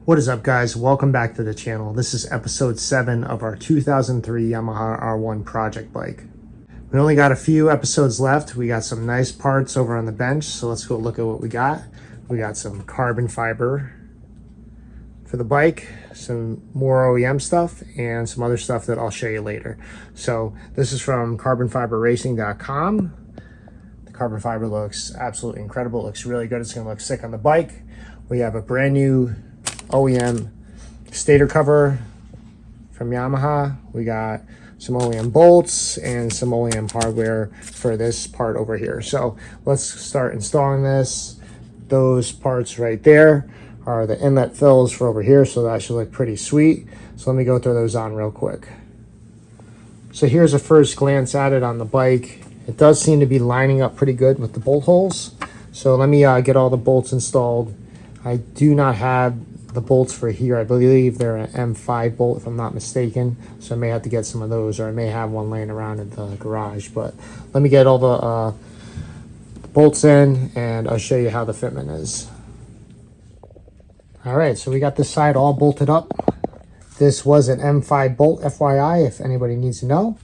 What is up, guys? Welcome back to the channel. This is episode 7 of our 2003 Yamaha R1 Project bike. We only got a few episodes left. We got some nice parts over on the bench, so let's go look at what we got. We got some carbon fiber for the bike, some more OEM stuff, and some other stuff that I'll show you later. So this is from carbonfiberracing.com. The carbon fiber looks absolutely incredible. It looks really good. It's going to look sick on the bike. We have a brand new OEM stator cover from Yamaha. We got some OEM bolts and some OEM hardware for this part over here. So let's start installing this. Those parts right there are the inlet fills for over here, so that should look pretty sweet. So let me go throw those on real quick. So here's a first glance at it on the bike. It does seem to be lining up pretty good with the bolt holes. So let me get all the bolts installed. I do not have the bolts for here. I believe they're an M5 bolt if I'm not mistaken, so I may have to get some of those, or I may have one laying around in the garage. But let me get all the bolts in and I'll show you how the fitment is. All right, so we got this side all bolted up. This was an M5 bolt, FYI, if anybody needs to know,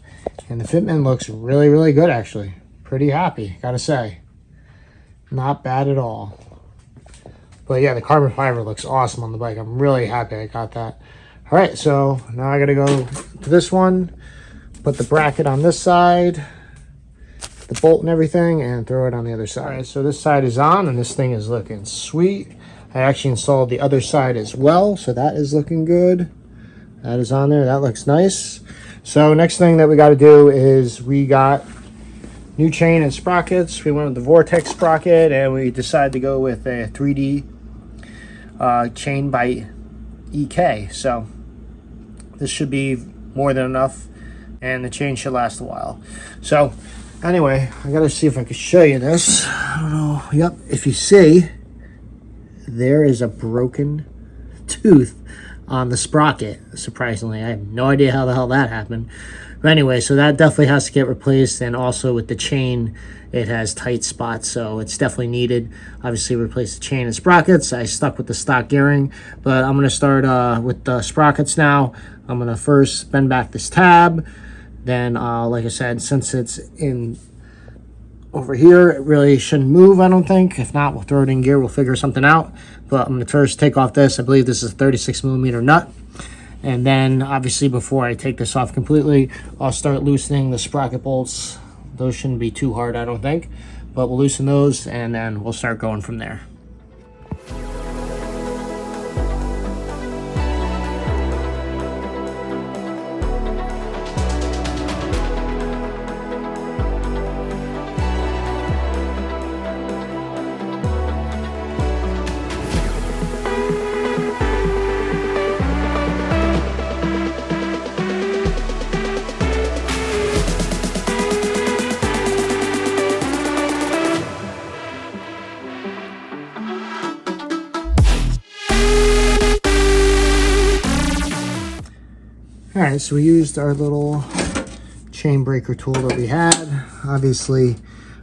and the fitment looks really good, actually. Pretty happy, gotta say. Not bad at all. But yeah, the carbon fiber looks awesome on the bike. I'm really happy I got that. All right, so now I gotta go to this one, put the bracket on this side, the bolt and everything, and throw it on the other side. All right, so this side is on, and this thing is looking sweet. I actually installed the other side as well, so that is looking good. That is on there, that looks nice. So next thing that we gotta do is we got new chain and sprockets. We went with the Vortex sprocket, and we decided to go with a 3D chain by EK. So this should be more than enough, and the chain should last a while. So anyway, I gotta see if I can show you this. I don't know. Yep, if you see, there is a broken tooth on the sprocket. Surprisingly, I have no idea how the hell that happened. But anyway, so that definitely has to get replaced, and also with the chain, it has tight spots, so it's definitely needed. Obviously, replace the chain and sprockets. I stuck with the stock gearing, but I'm going to start with the sprockets now. I'm going to first bend back this tab. Then, like I said, since it's in over here, it really shouldn't move, I don't think. If not, we'll throw it in gear. We'll figure something out. But I'm going to first take off this. I believe this is a 36mm nut. And then, obviously, before I take this off completely, I'll start loosening the sprocket bolts. Those shouldn't be too hard, I don't think. But we'll loosen those, and then we'll start going from there. All right, so we used our little chain breaker tool that we had. Obviously,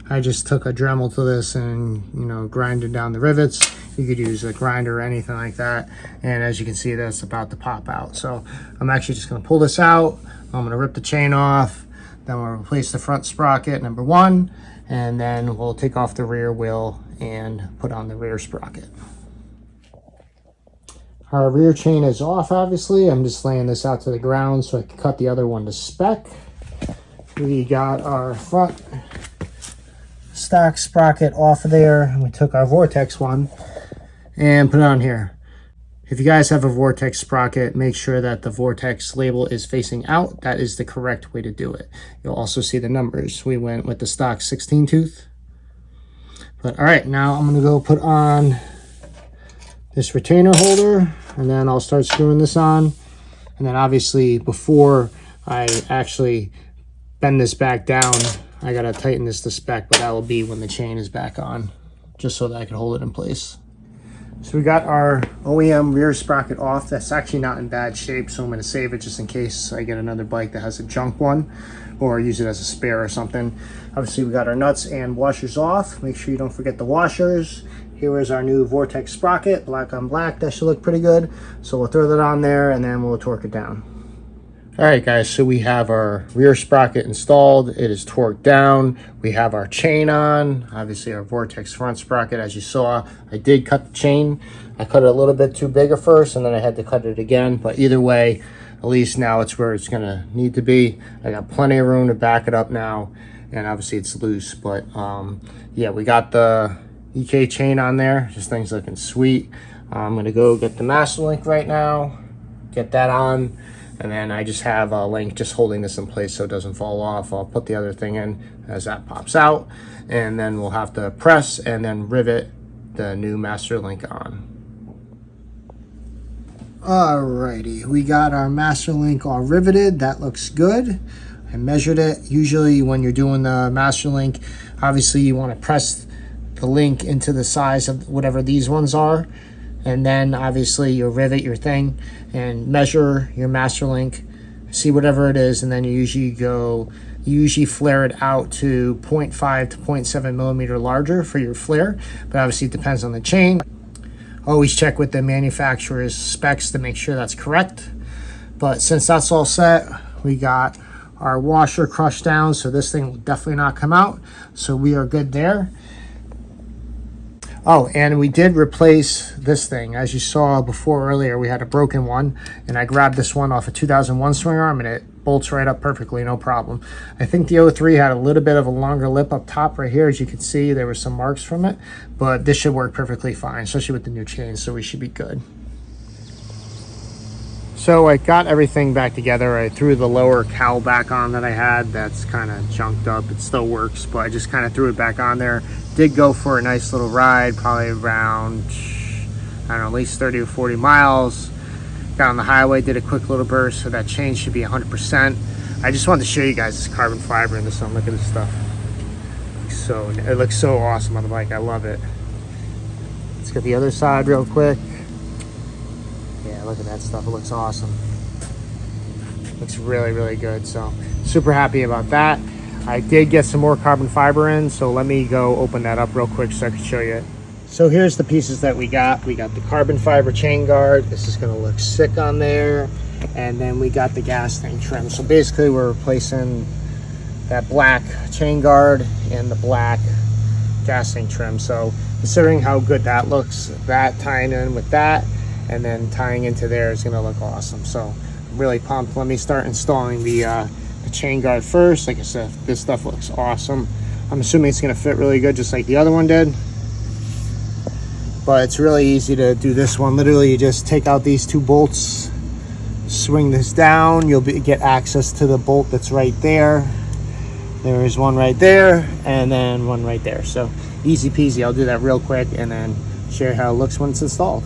I just took a Dremel to this and, you know, grinded down the rivets. You could use a grinder or anything like that. And as you can see, that's about to pop out. So I'm actually just gonna pull this out. I'm gonna rip the chain off. Then we'll replace the front sprocket, number 1. And then we'll take off the rear wheel and put on the rear sprocket. Our rear chain is off, obviously. I'm just laying this out to the ground so I can cut the other one to spec. We got our front stock sprocket off of there, and we took our Vortex one and put it on here. If you guys have a Vortex sprocket, make sure that the Vortex label is facing out. That is the correct way to do it. You'll also see the numbers. We went with the stock 16 tooth. But all right, now I'm gonna go put on this retainer holder, and then I'll start screwing this on. And then obviously, before I actually bend this back down, I gotta tighten this to spec, but that will be when the chain is back on, just so that I can hold it in place. So we got our OEM rear sprocket off. That's actually not in bad shape, so I'm gonna save it just in case I get another bike that has a junk one, or use it as a spare or something. Obviously, we got our nuts and washers off. Make sure you don't forget the washers. Here is our new Vortex sprocket, black on black. That should look pretty good. So we'll throw that on there and then we'll torque it down. All right, guys, so we have our rear sprocket installed. It is torqued down. We have our chain on, obviously our Vortex front sprocket. As you saw, I did cut the chain. I cut it a little bit too big at first, and then I had to cut it again. But either way, at least now it's where it's gonna need to be. I got plenty of room to back it up now, and obviously it's loose. But yeah, we got the EK chain on there. This thing's looking sweet. I'm gonna go get the master link right now, get that on. And then I just have a link just holding this in place so it doesn't fall off. I'll put the other thing in as that pops out. And then we'll have to press and then rivet the new master link on. Alrighty, we got our master link all riveted. That looks good. I measured it. Usually when you're doing the master link, obviously you want to press the link into the size of whatever these ones are. And then obviously you rivet your thing and measure your master link, see whatever it is, and then you usually flare it out to 0.5 to 0.7 millimeter larger for your flare, but obviously it depends on the chain. Always check with the manufacturer's specs to make sure that's correct. But since that's all set, we got our washer crushed down, so this thing will definitely not come out, so we are good there. Oh, and we did replace this thing. As you saw before earlier, we had a broken one, and I grabbed this one off a 2001 swing arm, and it bolts right up perfectly, no problem. I think the 03 had a little bit of a longer lip up top right here. As you can see, there were some marks from it, but this should work perfectly fine, especially with the new chain, so we should be good. So I got everything back together. I threw the lower cowl back on that I had. That's kind of junked up. It still works, but I just kind of threw it back on there. Did go for a nice little ride, probably around, I don't know, at least 30 or 40 miles. Got on the highway, did a quick little burst, so that chain should be 100%. I just wanted to show you guys this carbon fiber in this one. Look at this stuff. It looks so awesome on the bike. I love it. Let's get the other side real quick. Yeah, look at that stuff. It looks awesome. Looks really, really good. So super happy about that. I did get some more carbon fiber in, so let me go open that up real quick so I can show you it. So here's the pieces that we got. We got the carbon fiber chain guard. This is gonna look sick on there. And then we got the gas tank trim. So basically we're replacing that black chain guard and the black gas tank trim. So considering how good that looks, that tying in with that and then tying into there is gonna look awesome. So I'm really pumped. Let me start installing the chain guard first. Like I said, this stuff looks awesome. I'm assuming it's going to fit really good just like the other one did, but it's really easy to do this one. Literally you just take out these two bolts, swing this down, you'll get access to the bolt that's right there. There is one right there and then one right there, so easy peasy. I'll do that real quick and then share how it looks when it's installed.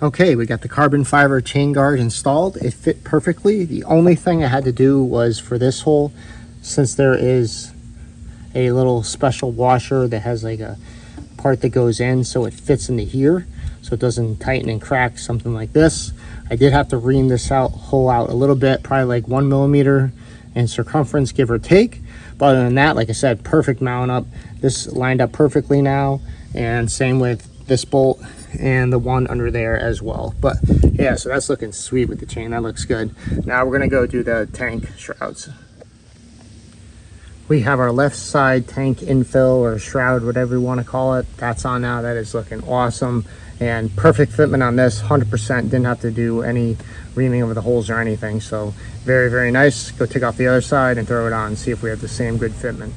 Okay, we got the carbon fiber chain guard installed. It fit perfectly. The only thing I had to do was for this hole, since there is a little special washer that has like a part that goes in so it fits into here, so it doesn't tighten and crack, something like this. I did have to ream this hole out a little bit, probably like 1 millimeter in circumference, give or take. But other than that, like I said, perfect mount up. This lined up perfectly now, and same with this bolt and the one under there as well. But yeah, so that's looking sweet with the chain. That looks good. Now we're gonna go do the tank shrouds. We have our left side tank infill or shroud, whatever you want to call it. That's on now. That is looking awesome and perfect fitment on this. 100%. Didn't have to do any reaming over the holes or anything. So very, very nice. Go take off the other side and throw it on, see if we have the same good fitment.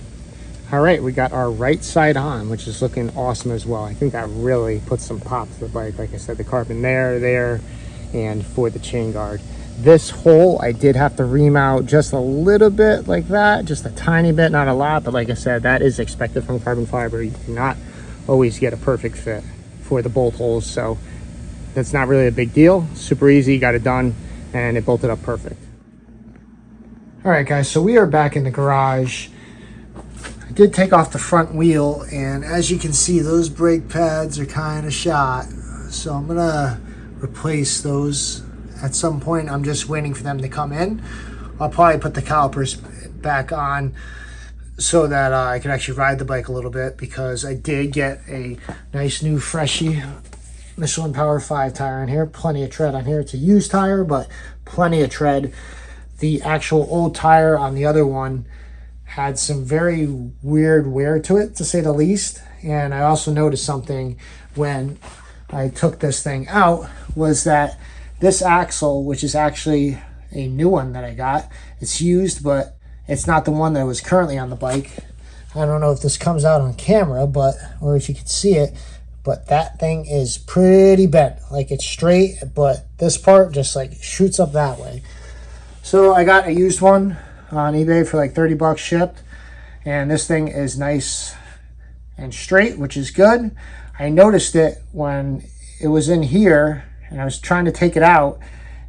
All right, we got our right side on, which is looking awesome as well. I think that really puts some pop to the bike. Like I said, the carbon there, and for the chain guard. This hole, I did have to ream out just a little bit like that, just a tiny bit, not a lot, but like I said, that is expected from carbon fiber. You cannot always get a perfect fit for the bolt holes, so that's not really a big deal. Super easy, got it done, and it bolted up perfect. All right, guys, so we are back in the garage. I did take off the front wheel, and as you can see, those brake pads are kind of shot. So I'm gonna replace those at some point. I'm just waiting for them to come in. I'll probably put the calipers back on so that I could actually ride the bike a little bit, because I did get a nice new freshy Michelin Power 5 tire on here. Plenty of tread on here. It's a used tire, but plenty of tread. The actual old tire on the other one had some very weird wear to it, to say the least. And I also noticed something when I took this thing out, was that this axle, which is actually a new one that I got, it's used, but it's not the one that was currently on the bike. I don't know if this comes out on camera, but, or if you could see it, but that thing is pretty bent. Like, it's straight, but this part just like shoots up that way. So I got a used one on eBay for like 30 bucks shipped, and this thing is nice and straight, which is good. I noticed it when it was in here and I was trying to take it out,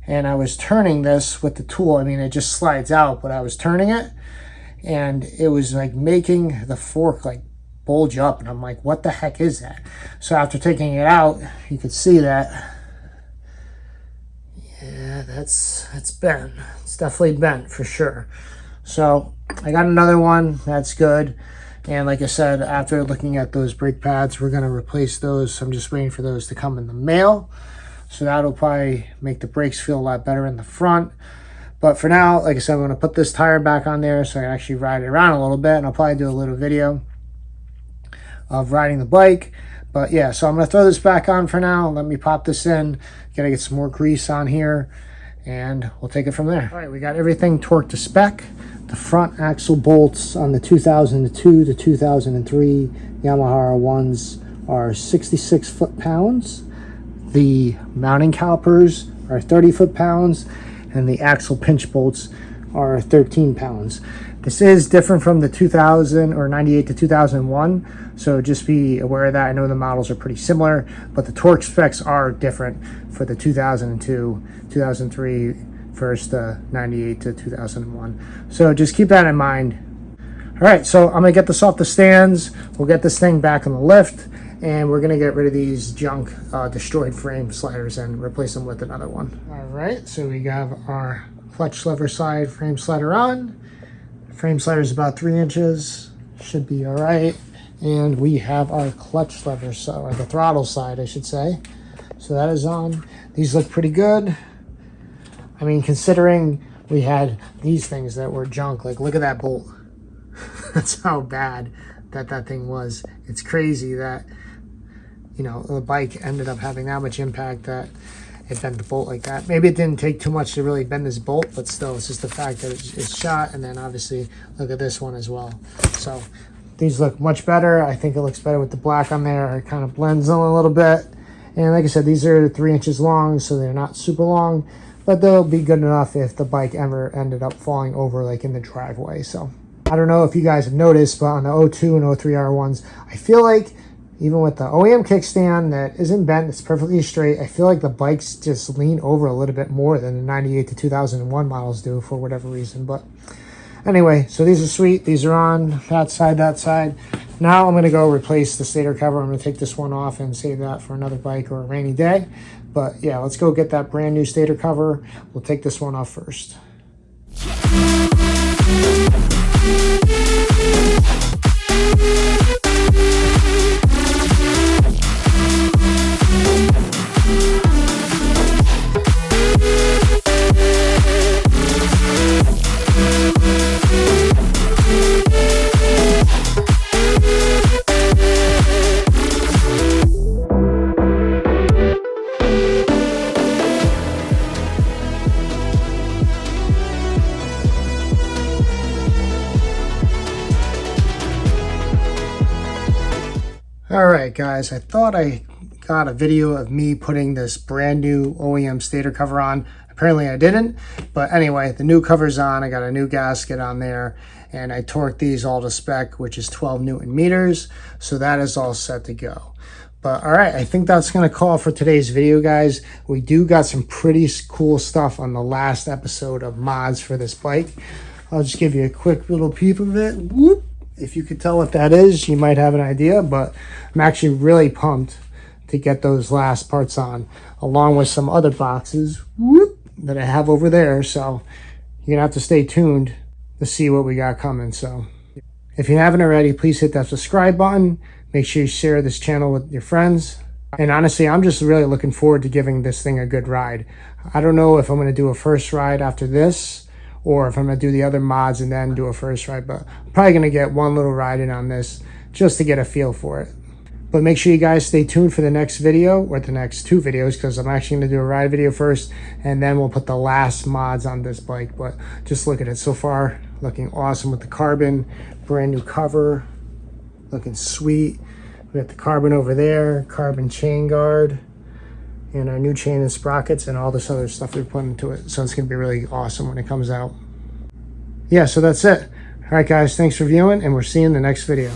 and I was turning this with the tool. I mean, it just slides out, but I was turning it and it was like making the fork like bulge up, and I'm like, what the heck is that? So after taking it out, you could see that, yeah, that's bent. It's definitely bent for sure. So I got another one, that's good. And like I said, after looking at those brake pads, we're gonna replace those. So I'm just waiting for those to come in the mail. So that'll probably make the brakes feel a lot better in the front. But for now, like I said, I'm gonna put this tire back on there so I can actually ride it around a little bit, and I'll probably do a little video of riding the bike. But yeah, so I'm gonna throw this back on for now. Let me pop this in, gotta get some more grease on here, and we'll take it from there. All right, we got everything torqued to spec. The front axle bolts on the 2002 to 2003 Yamaha R1s are 66 foot-pounds. The mounting calipers are 30 foot-pounds, and the axle pinch bolts are 13 pounds. This is different from the 2000 or 98 to 2001, so just be aware of that. I know the models are pretty similar, but the torque specs are different for the 2002, 2003 versus the 98 to 2001. So just keep that in mind. All right, so I'm gonna get this off the stands. We'll get this thing back on the lift, and we're gonna get rid of these junk destroyed frame sliders and replace them with another one. All right, so we have our clutch lever side frame slider on. Frame slider is about 3 inches, should be all right. And we have our clutch lever side, or the throttle side, I should say. So that is on. These look pretty good. I mean, considering we had these things that were junk, like look at that bolt. That's how bad that thing was. It's crazy that, you know, the bike ended up having that much impact that it bent the bolt like that. Maybe it didn't take too much to really bend this bolt, but still, it's just the fact that it's shot. And then obviously look at this one as well. So these look much better. I think it looks better with the black on there. It kind of blends in a little bit. And like I said, these are 3 inches long, so they're not super long, but they'll be good enough if the bike ever ended up falling over like in the driveway. So I don't know if you guys have noticed, but on the 02 and 03 R1s, I feel like even with the OEM kickstand that isn't bent, it's perfectly straight, I feel like the bikes just lean over a little bit more than the 98 to 2001 models do for whatever reason. But anyway, so these are sweet. These are on that side, that side. Now I'm going to go replace the stator cover. I'm going to take this one off and save that for another bike or a rainy day. But yeah, let's go get that brand new stator cover. We'll take this one off first. All right, guys, I thought I got a video of me putting this brand new OEM stator cover on. Apparently I didn't, but anyway, the new cover's on. I got a new gasket on there, and I torqued these all to spec, which is 12 Newton meters. So that is all set to go. But all right, I think that's going to call for today's video, guys. We do got some pretty cool stuff on the last episode of mods for this bike. I'll just give you a quick little peep of it. Whoop. If you could tell what that is, you might have an idea, but I'm actually really pumped to get those last parts on, along with some other boxes that I have over there. So you're gonna have to stay tuned to see what we got coming. So If you haven't already, please hit that subscribe button. Make sure you share this channel with your friends. And honestly, I'm just really looking forward to giving this thing a good ride. I don't know if I'm going to do a first ride after this, or if I'm going to do the other mods and then do a first ride, but I'm probably going to get one little ride in on this just to get a feel for it. But make sure you guys stay tuned for the next video, or the next two videos, because I'm actually going to do a ride video first, and then we'll put the last mods on this bike. But just look at it so far, looking awesome with the carbon, brand new cover, looking sweet. We got the carbon over there, carbon chain guard, and our new chain and sprockets, and all this other stuff we put into it. So it's going to be really awesome when it comes out. Yeah, so that's it. All right, guys, thanks for viewing, and we'll see you in the next video.